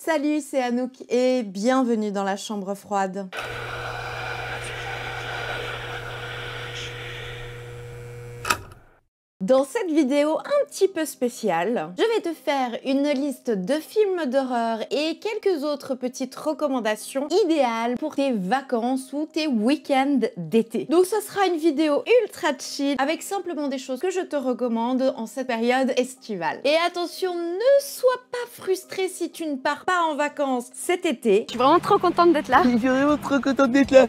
Salut, c'est Anouk et bienvenue dans la chambre froide. Dans cette vidéo un petit peu spéciale, je vais te faire une liste de films d'horreur et quelques autres petites recommandations idéales pour tes vacances ou tes week-ends d'été. Donc ce sera une vidéo ultra chill avec simplement des choses que je te recommande en cette période estivale. Et attention, ne sois pas frustré si tu ne pars pas en vacances cet été. Je suis vraiment trop contente d'être là. Je suis vraiment trop contente d'être là.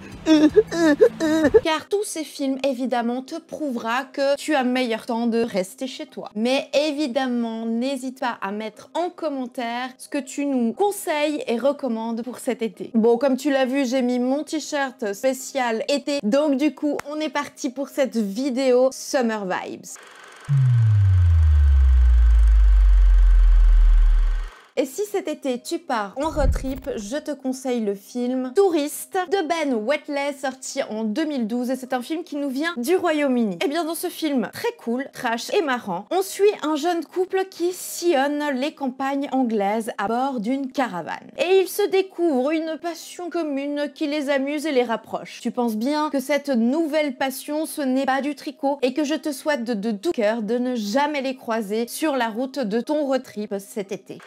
Car tous ces films, évidemment, te prouvera que tu as meilleur temps de rester chez toi. Mais évidemment, n'hésite pas à mettre en commentaire ce que tu nous conseilles et recommandes pour cet été. Bon, comme tu l'as vu, j'ai mis mon t-shirt spécial été. Donc du coup, on est parti pour cette vidéo Summer Vibes. Et si cet été tu pars en road trip, je te conseille le film Touriste de Ben Wheatley, sorti en 2012, et c'est un film qui nous vient du Royaume-Uni. Et bien dans ce film très cool, trash et marrant, on suit un jeune couple qui sillonne les campagnes anglaises à bord d'une caravane. Et ils se découvrent une passion commune qui les amuse et les rapproche. Tu penses bien que cette nouvelle passion, ce n'est pas du tricot, et que je te souhaite de tout cœur de ne jamais les croiser sur la route de ton road trip cet été.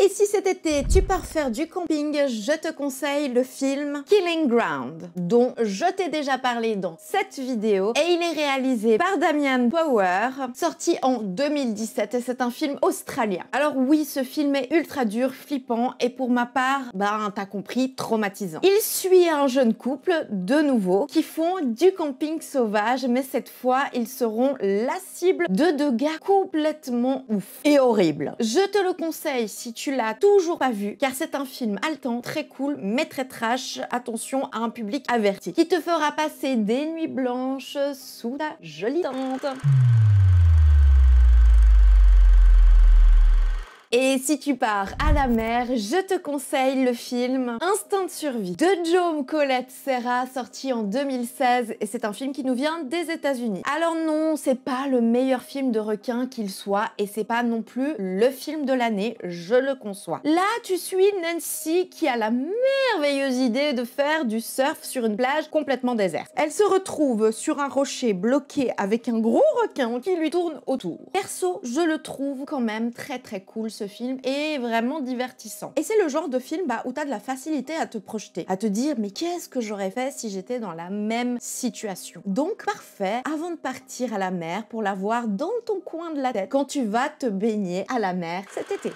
Et si cet été tu pars faire du camping, je te conseille le film Killing Ground, dont je t'ai déjà parlé dans cette vidéo, et il est réalisé par Damien Power, sorti en 2017, et c'est un film australien. Alors oui, ce film est ultra dur, flippant, et pour ma part, t'as compris, traumatisant. Il suit un jeune couple, de nouveau, qui font du camping sauvage, mais cette fois, ils seront la cible de deux gars complètement ouf et horribles. Je te le conseille si tu l'as toujours pas vu, car c'est un film haletant, très cool, mais très trash. Attention à un public averti, qui te fera passer des nuits blanches sous ta jolie tente. Et si tu pars à la mer, je te conseille le film Instinct de survie de Jaume Colette Serra, sorti en 2016, et c'est un film qui nous vient des États-Unis. Alors non, c'est pas le meilleur film de requin qu'il soit, et c'est pas non plus le film de l'année, je le conçois. Là, tu suis Nancy qui a la merveilleuse idée de faire du surf sur une plage complètement déserte. Elle se retrouve sur un rocher bloqué avec un gros requin qui lui tourne autour. Perso, je le trouve quand même très cool, ce film est vraiment divertissant. Et c'est le genre de film où t'as de la facilité à te projeter, à te dire mais qu'est-ce que j'aurais fait si j'étais dans la même situation. Donc parfait avant de partir à la mer pour la voir dans ton coin de la tête quand tu vas te baigner à la mer cet été.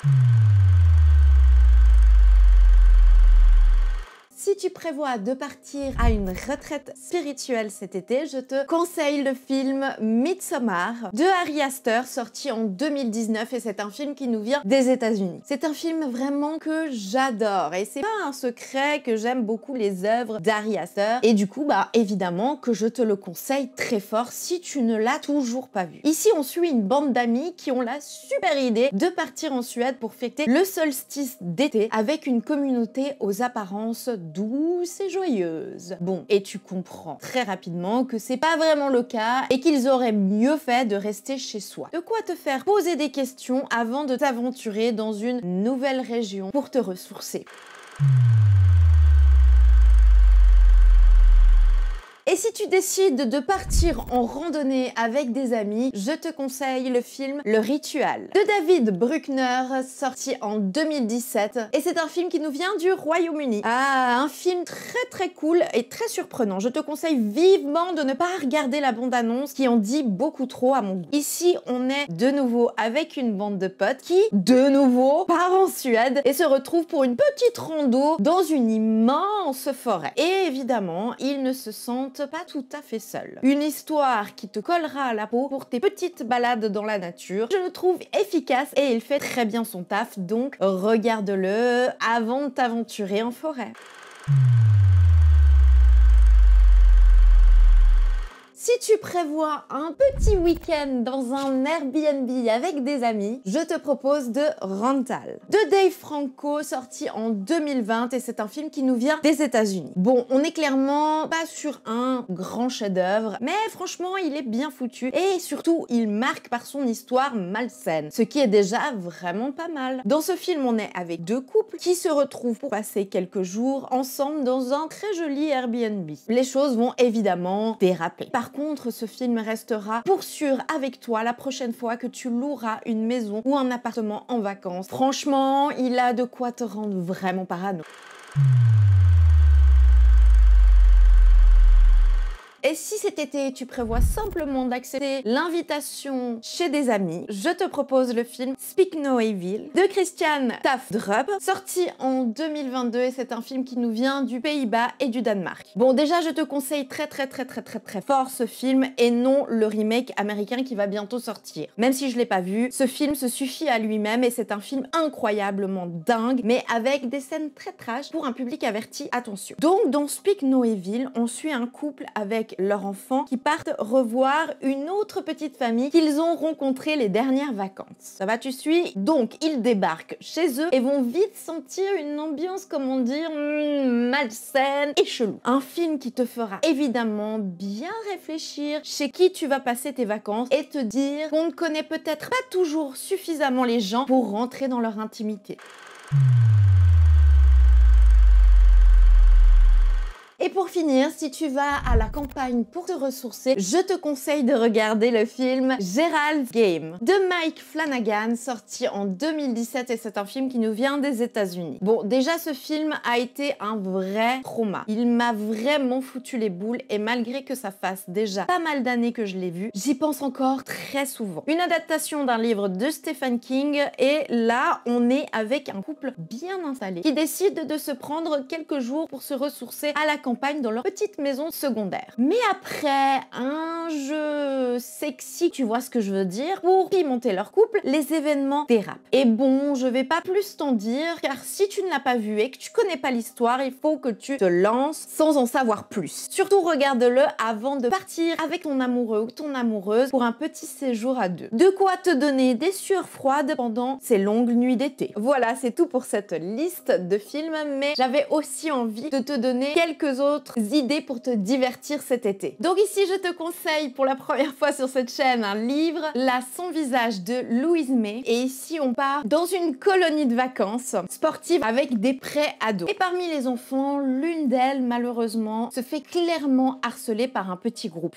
Si tu prévois de partir à une retraite spirituelle cet été, je te conseille le film Midsommar de Ari Aster, sorti en 2019, et c'est un film qui nous vient des États-Unis. C'est un film vraiment que j'adore, et c'est pas un secret que j'aime beaucoup les œuvres d'Ari Aster, et du coup, évidemment que je te le conseille très fort si tu ne l'as toujours pas vu. Ici, on suit une bande d'amis qui ont la super idée de partir en Suède pour fêter le solstice d'été avec une communauté aux apparences douce et joyeuse. Bon, et tu comprends très rapidement que c'est pas vraiment le cas et qu'ils auraient mieux fait de rester chez soi. De quoi te faire poser des questions avant de t'aventurer dans une nouvelle région pour te ressourcer. Et si tu décides de partir en randonnée avec des amis, je te conseille le film Le Ritual de David Bruckner, sorti en 2017. Et c'est un film qui nous vient du Royaume-Uni. Un film très cool et très surprenant. Je te conseille vivement de ne pas regarder la bande-annonce qui en dit beaucoup trop à mon goût. Ici, on est de nouveau avec une bande de potes qui, de nouveau, part en Suède et se retrouve pour une petite rando dans une immense forêt. Et évidemment, ils ne se sentent pas tout à fait seul. Une histoire qui te collera à la peau pour tes petites balades dans la nature. Je le trouve efficace et il fait très bien son taf, donc regarde-le avant de t'aventurer en forêt. si tu prévois un petit week-end dans un Airbnb avec des amis, je te propose de Rental, de Dave Franco, sorti en 2020, et c'est un film qui nous vient des États-Unis. Bon, on est clairement pas sur un grand chef-d'œuvre, mais franchement, il est bien foutu et surtout, il marque par son histoire malsaine, ce qui est déjà vraiment pas mal. Dans ce film, on est avec deux couples qui se retrouvent pour passer quelques jours ensemble dans un très joli Airbnb. Les choses vont évidemment déraper. Par contre, ce film restera pour sûr avec toi la prochaine fois que tu loueras une maison ou un appartement en vacances. Franchement, il a de quoi te rendre vraiment parano. Et si cet été, tu prévois simplement d'accepter l'invitation chez des amis, je te propose le film Speak No Evil de Christian Tafdrup, sorti en 2022, et c'est un film qui nous vient du Pays-Bas et du Danemark. Bon, déjà, je te conseille très fort ce film et non le remake américain qui va bientôt sortir. Même si je l'ai pas vu, ce film se suffit à lui-même et c'est un film incroyablement dingue, mais avec des scènes très trash pour un public averti, attention. Donc, dans Speak No Evil, on suit un couple avec leurs enfants qui partent revoir une autre petite famille qu'ils ont rencontrée les dernières vacances. Ça va, tu suis? Donc, ils débarquent chez eux et vont vite sentir une ambiance, comment dire, malsaine et chelou. Un film qui te fera évidemment bien réfléchir chez qui tu vas passer tes vacances et te dire qu'on ne connaît peut-être pas toujours suffisamment les gens pour rentrer dans leur intimité. Et pour finir, si tu vas à la campagne pour te ressourcer, je te conseille de regarder le film Gerald's Game de Mike Flanagan, sorti en 2017, et c'est un film qui nous vient des États-Unis. Bon, déjà ce film a été un vrai trauma. Il m'a vraiment foutu les boules et malgré que ça fasse déjà pas mal d'années que je l'ai vu, j'y pense encore très souvent. Une adaptation d'un livre de Stephen King et là, on est avec un couple bien installé qui décide de se prendre quelques jours pour se ressourcer à la campagne dans leur petite maison secondaire. Mais après un jeu sexy, tu vois ce que je veux dire, pour pimenter leur couple, les événements dérapent. Et bon, je vais pas plus t'en dire, car si tu ne l'as pas vu et que tu connais pas l'histoire, il faut que tu te lances sans en savoir plus. Surtout regarde-le avant de partir avec ton amoureux ou ton amoureuse pour un petit séjour à deux. De quoi te donner des sueurs froides pendant ces longues nuits d'été. Voilà, c'est tout pour cette liste de films, mais j'avais aussi envie de te donner quelques autres idées pour te divertir cet été. Donc ici, je te conseille pour la première fois sur cette chaîne un livre, La Sans Visage de Louise May. Et ici, on part dans une colonie de vacances sportive avec des pré-ados. Et parmi les enfants, l'une d'elles, malheureusement, se fait clairement harceler par un petit groupe.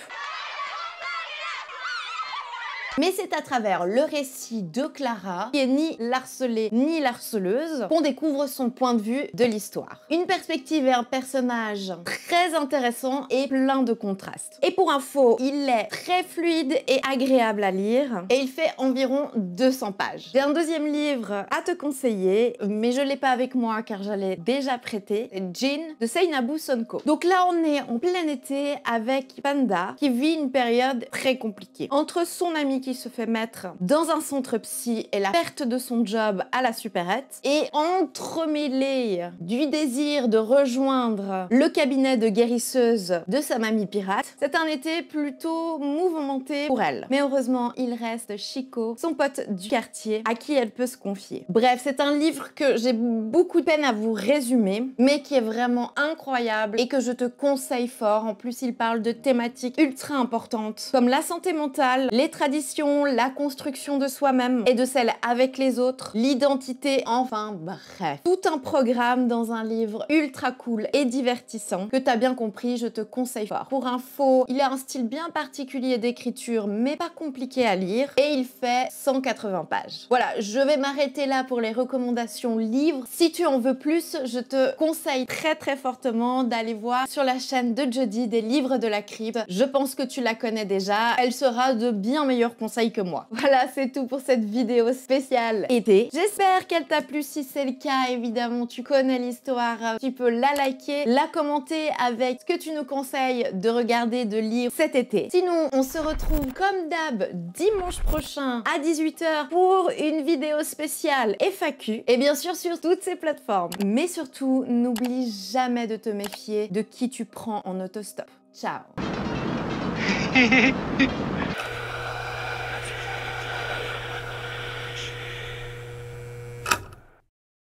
Mais c'est à travers le récit de Clara, qui est ni l'harcelée ni l'harceleuse, qu'on découvre son point de vue de l'histoire. Une perspective et un personnage très intéressant et plein de contrastes. Et pour info, il est très fluide et agréable à lire, et il fait environ 200 pages. J'ai un deuxième livre à te conseiller, mais je l'ai pas avec moi car je l'ai déjà prêté, Jean de Seinabu Sonko. Donc là, on est en plein été avec Panda, qui vit une période très compliquée. Entre son ami qui se fait mettre dans un centre psy et la perte de son job à la supérette, et entremêlé du désir de rejoindre le cabinet de guérisseuse de sa mamie pirate, c'est un été plutôt mouvementé pour elle. Mais heureusement, il reste Chico, son pote du quartier, à qui elle peut se confier. Bref, c'est un livre que j'ai beaucoup de peine à vous résumer, mais qui est vraiment incroyable et que je te conseille fort. En plus, il parle de thématiques ultra importantes, comme la santé mentale, les traditions, la construction de soi-même et de celle avec les autres, l'identité, enfin bref. Tout un programme dans un livre ultra cool et divertissant que t'as bien compris, je te conseille fort. Pour info, il a un style bien particulier d'écriture mais pas compliqué à lire et il fait 180 pages. Voilà, je vais m'arrêter là pour les recommandations livres. Si tu en veux plus, je te conseille très fortement d'aller voir sur la chaîne de Jody des livres de la crypte. Je pense que tu la connais déjà, elle sera de bien meilleurs conseils que moi. Voilà, c'est tout pour cette vidéo spéciale été. J'espère qu'elle t'a plu. Si c'est le cas, évidemment, tu connais l'histoire. Tu peux la liker, la commenter avec ce que tu nous conseilles de regarder, de lire cet été. Sinon, on se retrouve comme d'hab dimanche prochain à 18 h pour une vidéo spéciale FAQ et bien sûr sur toutes ces plateformes. Mais surtout, n'oublie jamais de te méfier de qui tu prends en autostop. Ciao!